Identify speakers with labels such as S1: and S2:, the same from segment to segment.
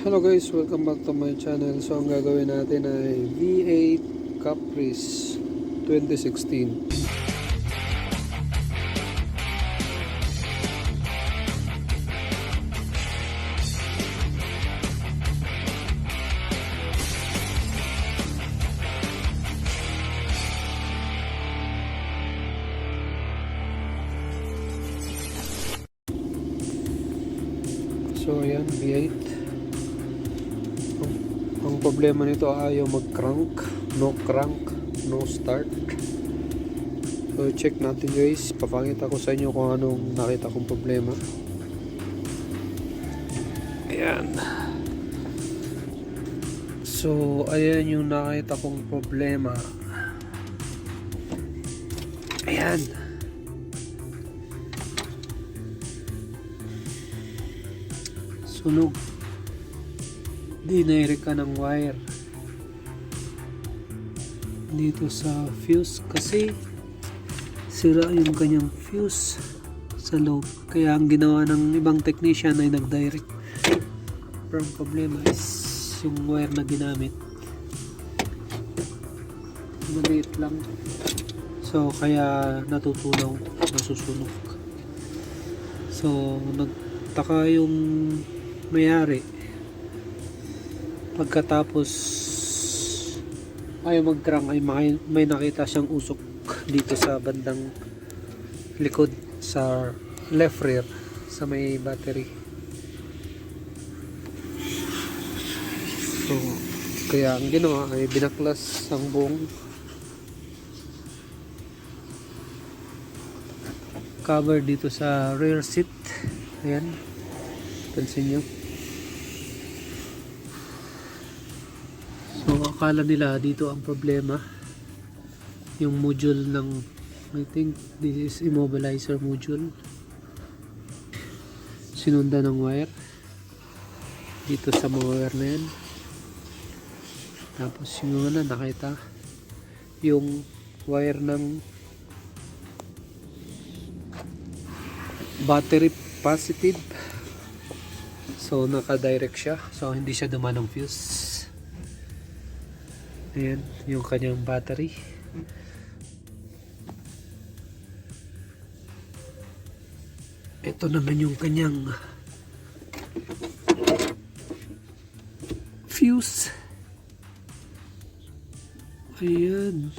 S1: Hello guys, welcome back to my channel. So ang gagawin natin ay V8 Caprice 2016. So ayan, V8. Ang problema nito, ayaw mag-crank, no start. So check natin guys, papakita ko sa inyo kung anong nakita kong problema. Ayan. So ayan yung nakita kong problema. Ayan. Sunog. Dinire ka ng wire dito sa fuse kasi sira yung kanyang fuse sa loob, kaya ang ginawa ng ibang technician ay nag-direct. Pero ang problema is yung wire na ginamit maliit lang, so kaya natutunaw, nasusunog. So nagtaka yung mayari pagkatapos ayaw mag-crank ay may nakita siyang usok dito sa bandang likod sa left rear sa may battery. So kaya ang ginawa ay binaklas ang buong cover dito sa rear seat. Ayan, pansin nyo. So akala nila dito ang problema, yung module ng, I think this is immobilizer module, sinunda ng wire dito sa mga wire na yan. Tapos yung na nakita yung wire ng battery positive, so naka-direct siya, so hindi siya dumaan ng fuse. Ayan yung kanyang battery. Ito naman yung kanyang fuse. Ayan.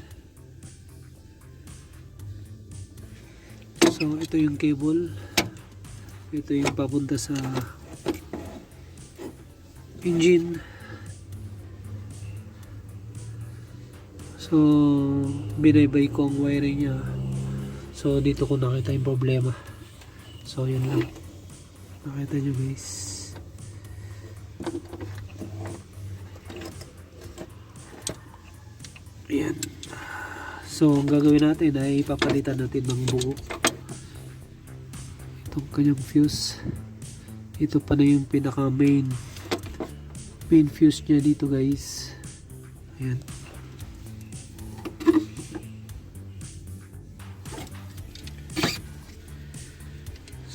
S1: So ito yung cable. Ito yung papunta sa engine. So binaybay ko ang wiring niya. So dito ko nakita yung problema. So yun lang, nakita nyo guys. Ayan. So ang gagawin natin ay papalitan natin ng buo itong kanyang fuse. Ito pa na yung pinaka main fuse niya dito guys. Ayan.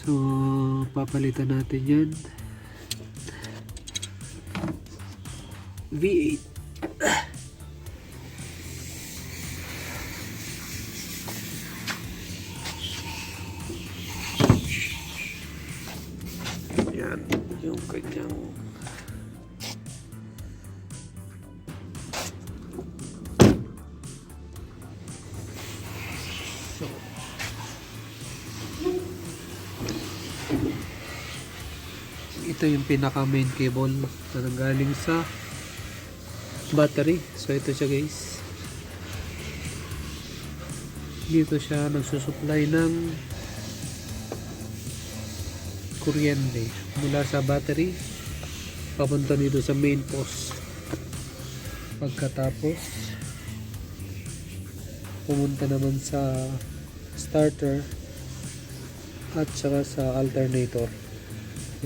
S1: So papalitan natin yan. V8. Yan yung kanyang ito yung pinaka main cable na nanggaling sa battery. So ito siya guys, dito siya nagsusupply ng kuryente mula sa battery papunta dito sa main post. Pagkatapos pumunta naman sa starter at saka sa alternator.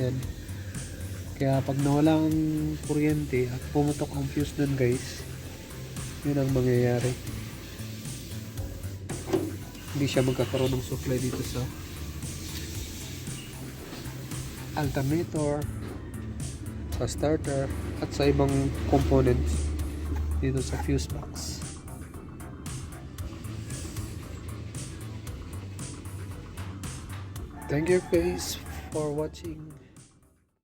S1: Yan. Kaya pag nawala ang kuryente at pumutok ang fuse nun guys, yun ang mangyayari. Hindi siya magkakaroon ng supply dito sa alternator sa starter at sa ibang components dito sa fuse box. Thank you guys for watching.